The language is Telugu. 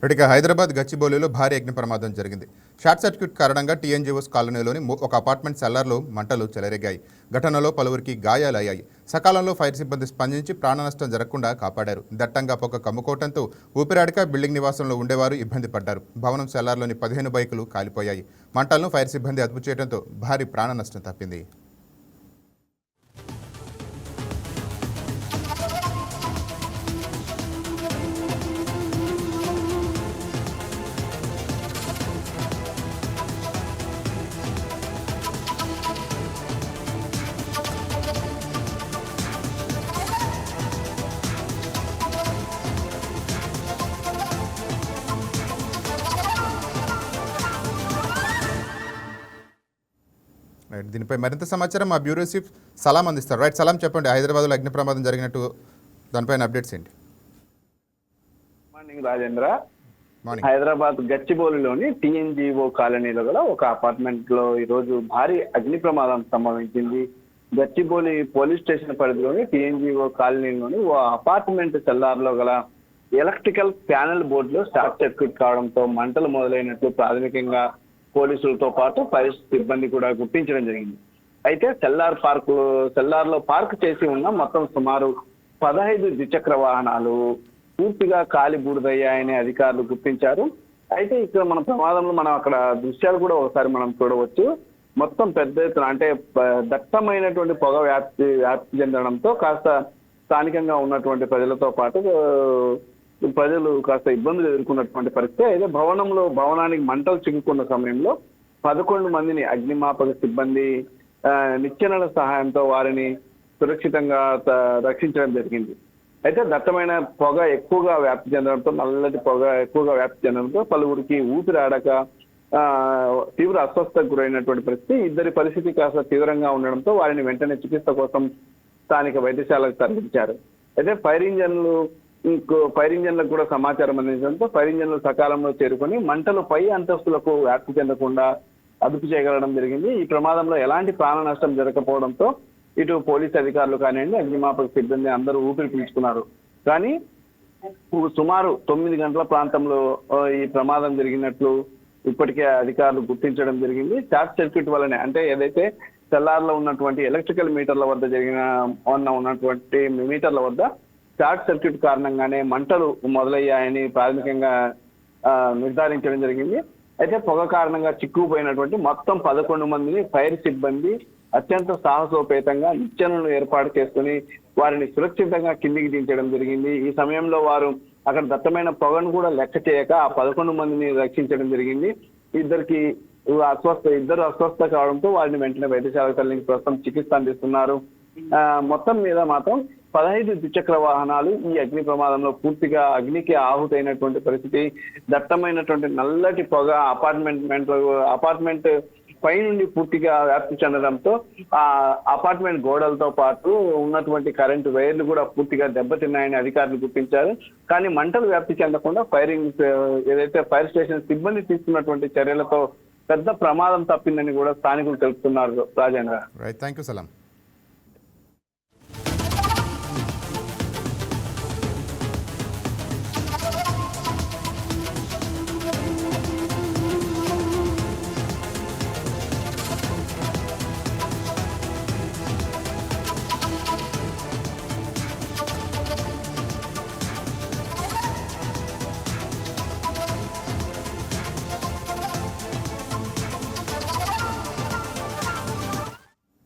ఇక హైదరాబాద్ గచ్చిబౌలిలో భారీ అగ్ని ప్రమాదం జరిగింది. షార్ట్ సర్క్యూట్ కారణంగా టీఎన్జీఓస్ కాలనీలోని ఒక అపార్ట్మెంట్ సెల్లార్లో మంటలు చెలరేగాయి. ఘటనలో పలువురికి గాయాలయ్యాయి. సకాలంలో ఫైర్ సిబ్బంది స్పందించి ప్రాణనష్టం జరగకుండా కాపాడారు. దట్టంగా పొగ కమ్ముకోవడంతో ఊపిరాడక బిల్డింగ్ నివాసంలో ఉండేవారు ఇబ్బంది పడ్డారు. భవనం సెల్లార్లోని 15 బైకులు కాలిపోయాయి. మంటలను ఫైర్ సిబ్బంది అదుపు చేయడంతో భారీ ప్రాణ నష్టం తప్పింది. దీనిపై మరింత సమాచారం మా బ్యూరో చీఫ్ సలాం అందిస్తారు. రైట్ సలాం, చెప్పండి. హైదరాబాద్లో అగ్ని ప్రమాదం జరిగినట్టు దానిపైన అప్డేట్స్ ఏంటి? మార్నింగ్ రాజేంద్ర. హైదరాబాద్ గచ్చిబౌలిలోని టీఎన్జీఓ కాలనీలో గల ఒక అపార్ట్మెంట్ లో ఈరోజు భారీ అగ్ని ప్రమాదం సంభవించింది. గచ్చిబౌలి పోలీస్ స్టేషన్ పరిధిలోని టీఎన్జీఓ కాలనీలోని ఓ అపార్ట్మెంట్ సెల్లార్లో గల ఎలక్ట్రికల్ ప్యానెల్ బోర్డులో షార్ట్ సర్క్యూట్ కావడంతో మంటలు మొదలైనట్లు ప్రాథమికంగా పోలీసులతో పాటు ఫైర్ సిబ్బంది కూడా గుర్తించడం జరిగింది. అయితే సెల్లార్లో పార్క్ చేసి ఉన్న మొత్తం సుమారు 15 ద్విచక్ర వాహనాలు పూర్తిగా కాలి బూడిదయ్యాయని అధికారులు గుర్తించారు. అయితే ఇక్కడ మన ప్రమాదంలో మనం అక్కడ దృశ్యాలు కూడా ఒకసారి మనం చూడవచ్చు. మొత్తం పెద్ద ఎత్తున అంటే దట్టమైనటువంటి పొగ వ్యాప్తి చెందడంతో కాస్త స్థానికంగా ఉన్నటువంటి ప్రజలతో పాటు ప్రజలు కాస్త ఇబ్బందులు ఎదుర్కొన్నటువంటి పరిస్థితి. అయితే భవనానికి మంటలు చిక్కుకున్న సమయంలో 11 మందిని అగ్నిమాపక సిబ్బంది నిచ్చెనల సహాయంతో వారిని సురక్షితంగా రక్షించడం జరిగింది. అయితే దట్టమైన పొగ ఎక్కువగా వ్యాప్తి చెందడంతో, నల్లటి పొగ ఎక్కువగా వ్యాప్తి చెందడంతో పలువురికి ఊపిరాడక తీవ్ర అస్వస్థతకు గురైనటువంటి పరిస్థితి. ఇద్దరి పరిస్థితి కాస్త తీవ్రంగా ఉండడంతో వారిని వెంటనే చికిత్స కోసం స్థానిక వైద్యశాలకు తరలించారు. అయితే ఫైర్ ఇంజన్లకు కూడా సమాచారం అందించడంతో ఫైర్ ఇంజన్లు సకాలంలో చేరుకొని మంటలు పై అంతస్తులకు వ్యాప్తి చెందకుండా అదుపు చేయగలడం జరిగింది. ఈ ప్రమాదంలో ఎలాంటి ప్రాణ నష్టం జరగకపోవడంతో ఇటు పోలీస్ అధికారులు కానివ్వండి, అగ్నిమాపక సిబ్బంది అందరూ ఊపిరి పీల్చుకున్నారు. కానీ సుమారు 9 గంటల ప్రాంతంలో ఈ ప్రమాదం జరిగినట్లు ఇప్పటికే అధికారులు గుర్తించడం జరిగింది. షార్ట్ సర్క్యూట్ వల్లనే, అంటే ఏదైతే సెల్లార్లో ఉన్నటువంటి ఎలక్ట్రికల్ మీటర్ల వద్ద ఉన్నటువంటి మీటర్ల వద్ద షార్ట్ సర్క్యూట్ కారణంగానే మంటలు మొదలయ్యాయని ప్రాథమికంగా నిర్ధారించడం జరిగింది. అయితే పొగ కారణంగా చిక్కుకుపోయినటువంటి మొత్తం 11 మందిని ఫైర్ సిబ్బంది అత్యంత సాహసోపేతంగా నిచ్చెనలను ఏర్పాటు చేసుకుని వారిని సురక్షితంగా కిందికి దించడం జరిగింది. ఈ సమయంలో వారు అక్కడ దట్టమైన పొగను కూడా లెక్క చేయక ఆ 11 మందిని రక్షించడం జరిగింది. ఇద్దరు అస్వస్థ కావడంతో వారిని వెంటనే వైద్యశాలకు తరలించి ప్రస్తుతం చికిత్స అందిస్తున్నారు. మొత్తం మీద మాత్రం 15 ద్విచక్ర వాహనాలు ఈ అగ్ని ప్రమాదంలో పూర్తిగా అగ్నికి ఆహుతైనటువంటి పరిస్థితి. దట్టమైనటువంటి నల్లటి పొగ అపార్ట్మెంట్ పై నుండి పూర్తిగా వ్యాప్తి చెందడంతో ఆ అపార్ట్మెంట్ గోడలతో పాటు ఉన్నటువంటి కరెంటు వైర్లు కూడా పూర్తిగా దెబ్బతిన్నాయని అధికారులు గుర్తించారు. కానీ మంటలు వ్యాప్తి చెందకుండా ఏదైతే ఫైర్ స్టేషన్ సిబ్బంది తీసుకున్నటువంటి చర్యలతో పెద్ద ప్రమాదం తప్పిందని కూడా స్థానికులు తెలుపుతున్నారు. రాజేంద్ర. రైట్, థాంక్యూ సలాం.